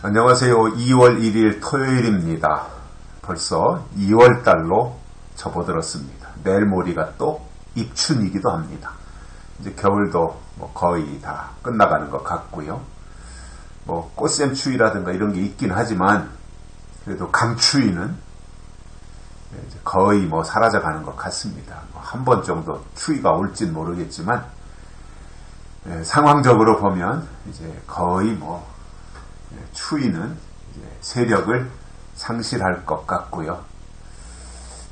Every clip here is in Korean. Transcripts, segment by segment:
안녕하세요. 2월 1일 토요일입니다. 벌써 2월달로 접어들었습니다. 내일 모레가 또 입춘이기도 합니다. 이제 겨울도 거의 다 끝나가는 것 같고요. 꽃샘추위라든가 이런 게 있긴 하지만 그래도 강추위는 이제 거의 사라져가는 것 같습니다. 한 번 정도 추위가 올진 모르겠지만 상황적으로 보면 이제 거의 추위는 이제 세력을 상실할 것 같고요.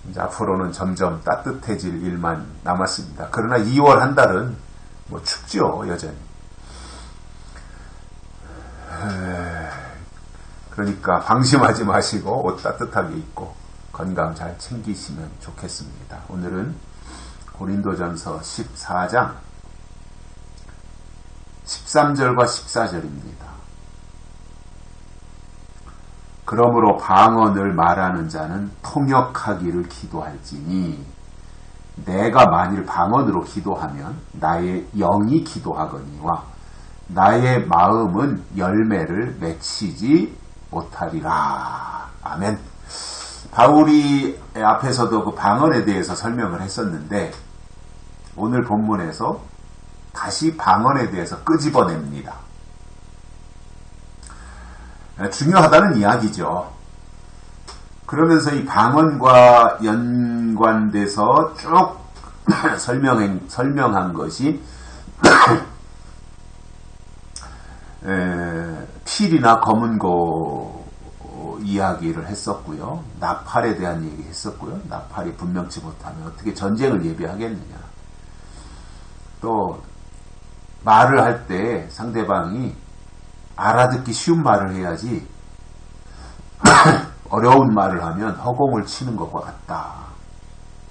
이제 앞으로는 점점 따뜻해질 일만 남았습니다. 그러나 2월 한 달은 춥죠, 여전히. 그러니까 방심하지 마시고 옷 따뜻하게 입고 건강 잘 챙기시면 좋겠습니다. 오늘은 고린도전서 14장 13절과 14절입니다. 그러므로 방언을 말하는 자는 통역하기를 기도할지니 내가 만일 방언으로 기도하면 나의 영이 기도하거니와 나의 마음은 열매를 맺히지 못하리라. 아멘. 바울이 앞에서도 그 방언에 대해서 설명을 했었는데 오늘 본문에서 다시 방언에 대해서 끄집어냅니다. 중요하다는 이야기죠. 그러면서 이 방언과 연관돼서 쭉 설명한 것이 필이나 검은고 이야기를 했었고요. 나팔에 대한 얘기 했었고요. 나팔이 분명치 못하면 어떻게 전쟁을 예비하겠느냐. 또 말을 할 때 상대방이 알아듣기 쉬운 말을 해야지 어려운 말을 하면 허공을 치는 것과 같다.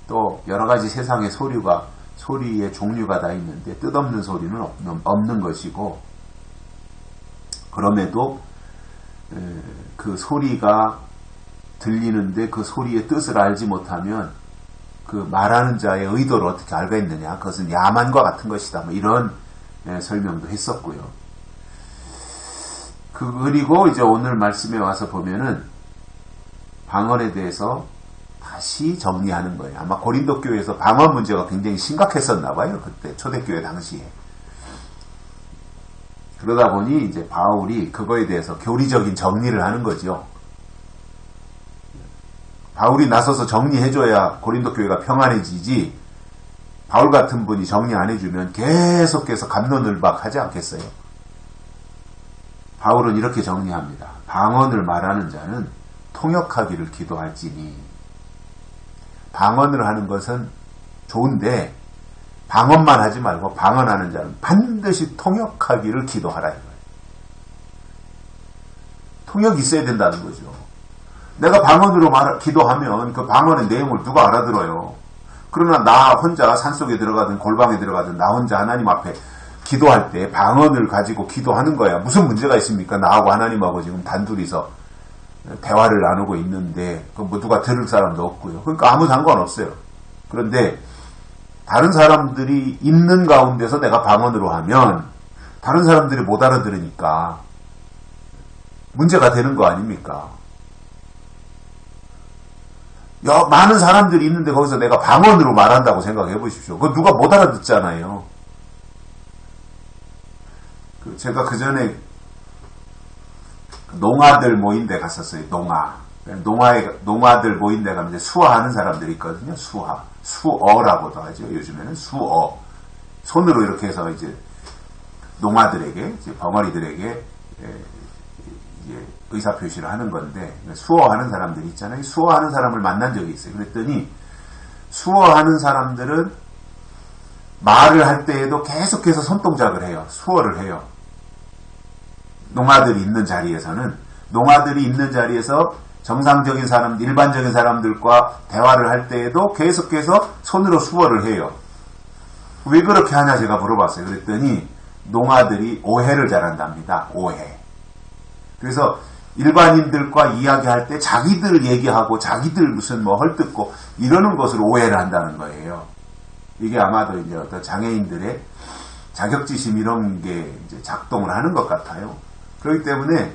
또 여러가지 세상의 소리의 종류가 다 있는데 뜻없는 소리는 없는 것이고 그럼에도 그 소리가 들리는데 그 소리의 뜻을 알지 못하면 그 말하는 자의 의도를 어떻게 알겠느냐. 그것은 야만과 같은 것이다. 이런 설명도 했었고요. 그리고 이제 오늘 말씀에 와서 보면은 방언에 대해서 다시 정리하는 거예요. 아마 고린도 교회에서 방언 문제가 굉장히 심각했었나 봐요. 그때 초대교회 당시에. 그러다 보니 이제 바울이 그거에 대해서 교리적인 정리를 하는 거죠. 바울이 나서서 정리해줘야 고린도 교회가 평안해지지 바울 같은 분이 정리 안 해주면 계속해서 갑론을박하지 않겠어요? 바울은 이렇게 정리합니다. 방언을 말하는 자는 통역하기를 기도할지니 방언을 하는 것은 좋은데 방언만 하지 말고 방언하는 자는 반드시 통역하기를 기도하라 이거예요. 통역이 있어야 된다는 거죠. 내가 방언으로 기도하면 그 방언의 내용을 누가 알아들어요. 그러나 나 혼자 산속에 들어가든 골방에 들어가든 나 혼자 하나님 앞에 기도할 때 방언을 가지고 기도하는 거야. 무슨 문제가 있습니까? 나하고 하나님하고 지금 단둘이서 대화를 나누고 있는데 누가 들을 사람도 없고요. 그러니까 아무 상관없어요. 그런데 다른 사람들이 있는 가운데서 내가 방언으로 하면 다른 사람들이 못 알아들으니까 문제가 되는 거 아닙니까? 많은 사람들이 있는데 거기서 내가 방언으로 말한다고 생각해 보십시오. 그거 누가 못 알아듣잖아요. 제가 그 전에 농아들 모인 데 갔었어요. 농아들 모인 데 가면 이제 수어하는 사람들이 있거든요. 수어라고도 하죠. 요즘에는 수어. 손으로 이렇게 해서 이제 농아들에게, 이제 벙어리들에게 이제 의사표시를 하는 건데, 수어하는 사람들이 있잖아요. 수어하는 사람을 만난 적이 있어요. 그랬더니, 수어하는 사람들은 말을 할 때에도 계속해서 손동작을 해요. 수어를 해요. 농아들이 있는 자리에서 정상적인 사람들, 일반적인 사람들과 대화를 할 때에도 계속해서 손으로 수어를 해요. 왜 그렇게 하냐 제가 물어봤어요. 그랬더니 농아들이 오해를 잘한답니다. 오해. 그래서 일반인들과 이야기할 때 자기들 얘기하고 자기들 무슨 헐뜯고 이러는 것을 오해를 한다는 거예요. 이게 아마도 이제 어떤 장애인들의 자격지심 이런 게 이제 작동을 하는 것 같아요. 그렇기 때문에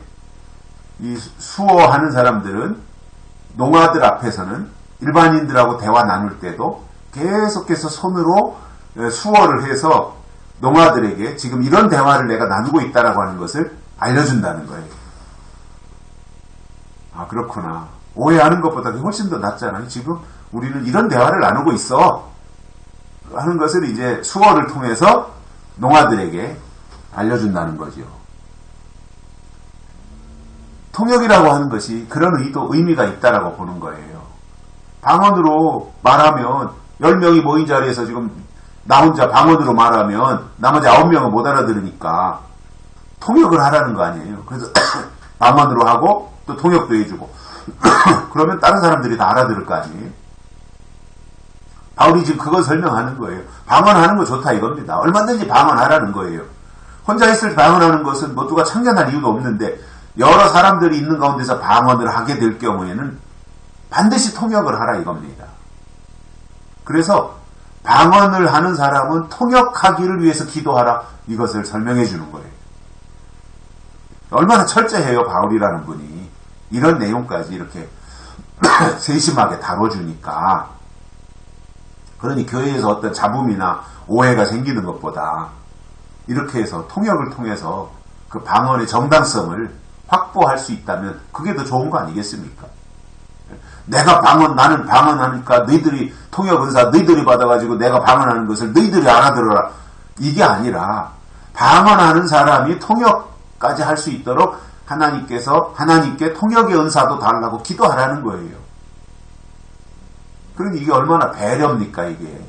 이 수어하는 사람들은 농아들 앞에서는 일반인들하고 대화 나눌 때도 계속해서 손으로 수어를 해서 농아들에게 지금 이런 대화를 내가 나누고 있다라고 하는 것을 알려준다는 거예요. 아, 그렇구나. 오해하는 것보다 훨씬 더 낫잖아요. 지금 우리는 이런 대화를 나누고 있어 하는 것을 이제 수어를 통해서 농아들에게 알려준다는 거죠. 통역이라고 하는 것이 그런 의미가 있다라고 보는 거예요. 방언으로 말하면 10명이 모인 자리에서 지금 나 혼자 방언으로 말하면 나머지 9명은 못 알아들으니까 통역을 하라는 거 아니에요. 그래서 방언으로 하고 또 통역도 해주고 그러면 다른 사람들이 다 알아들을 거 아니에요. 바울이 지금 그걸 설명하는 거예요. 방언하는 거 좋다 이겁니다. 얼마든지 방언하라는 거예요. 혼자 있을 때 방언하는 것은 뭐 누가 참견할 이유도 없는데 여러 사람들이 있는 가운데서 방언을 하게 될 경우에는 반드시 통역을 하라 이겁니다. 그래서 방언을 하는 사람은 통역하기를 위해서 기도하라 이것을 설명해 주는 거예요. 얼마나 철저해요 바울이라는 분이. 이런 내용까지 이렇게 세심하게 다뤄주니까. 그러니 교회에서 어떤 잡음이나 오해가 생기는 것보다 이렇게 해서 통역을 통해서 그 방언의 정당성을 확보할 수 있다면 그게 더 좋은 거 아니겠습니까? 나는 방언하니까 너희들이 통역 은사 너희들이 받아가지고 내가 방언하는 것을 너희들이 알아들어라. 이게 아니라 방언하는 사람이 통역까지 할 수 있도록 하나님께 통역의 은사도 달라고 기도하라는 거예요. 그러니 이게 얼마나 배려입니까 이게.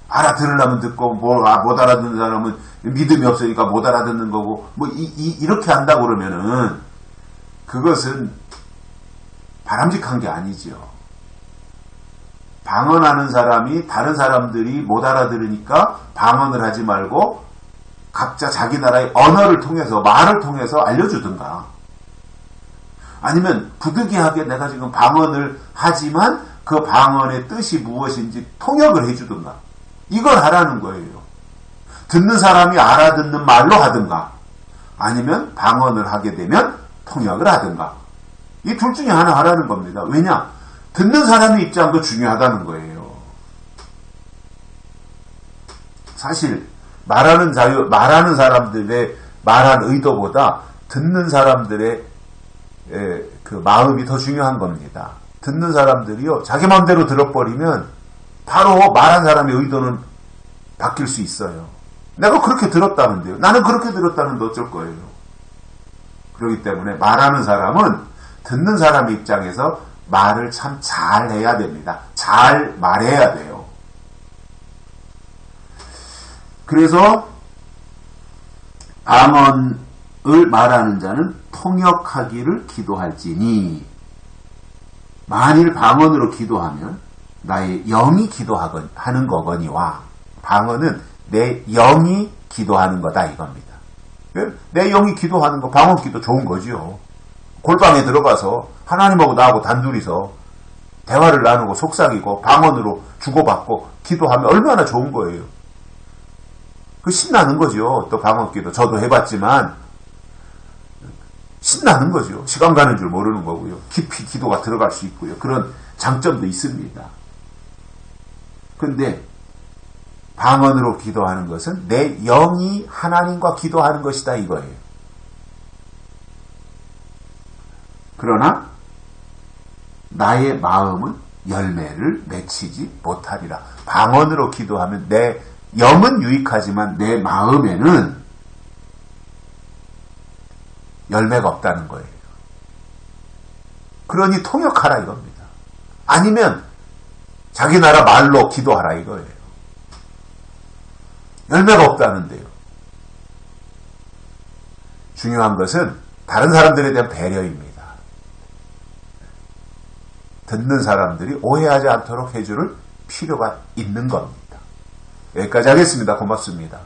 알아들으려면 듣고 못 알아듣는 사람은 믿음이 없으니까 못 알아듣는 거고 이렇게 한다고 그러면은 그것은 바람직한 게 아니죠. 방언하는 사람이 다른 사람들이 못 알아들으니까 방언을 하지 말고 각자 자기 나라의 언어를 통해서 말을 통해서 알려주든가 아니면 부득이하게 내가 지금 방언을 하지만 그 방언의 뜻이 무엇인지 통역을 해주든가 이걸 하라는 거예요. 듣는 사람이 알아듣는 말로 하든가 아니면 방언을 하게 되면 통역을 하든가 이 둘 중에 하나 하라는 겁니다. 왜냐? 듣는 사람의 입장도 중요하다는 거예요. 사실 말하는 사람들의 말한 의도보다 듣는 사람들의 그 마음이 더 중요한 겁니다. 듣는 사람들이요 자기 마음대로 들어버리면 바로 말한 사람의 의도는 바뀔 수 있어요. 내가 그렇게 들었다는데요. 나는 그렇게 들었다는데 어쩔 거예요. 그렇기 때문에 말하는 사람은 듣는 사람의 입장에서 말을 참 잘 해야 됩니다. 잘 말해야 돼요. 그래서 방언을 말하는 자는 통역하기를 기도할지니 만일 방언으로 기도하면 나의 영이 기도하는 거거니와 방언은 내 영이 기도하는 거다 이겁니다. 내 영이 기도하는 거 방언 기도 좋은 거지요. 골방에 들어가서 하나님하고 나하고 단둘이서 대화를 나누고 속삭이고 방언으로 주고받고 기도하면 얼마나 좋은 거예요. 그 신나는 거죠. 또 방언 기도 저도 해봤지만 신나는 거죠. 시간 가는 줄 모르는 거고요. 깊이 기도가 들어갈 수 있고요. 그런 장점도 있습니다. 근데 방언으로 기도하는 것은 내 영이 하나님과 기도하는 것이다 이거예요. 그러나 나의 마음은 열매를 맺히지 못하리라. 방언으로 기도하면 내 영은 유익하지만 내 마음에는 열매가 없다는 거예요. 그러니 통역하라 이겁니다. 아니면 자기 나라 말로 기도하라 이거예요. 열매가 없다는데요. 중요한 것은 다른 사람들에 대한 배려입니다. 듣는 사람들이 오해하지 않도록 해줄 필요가 있는 겁니다. 여기까지 하겠습니다. 고맙습니다.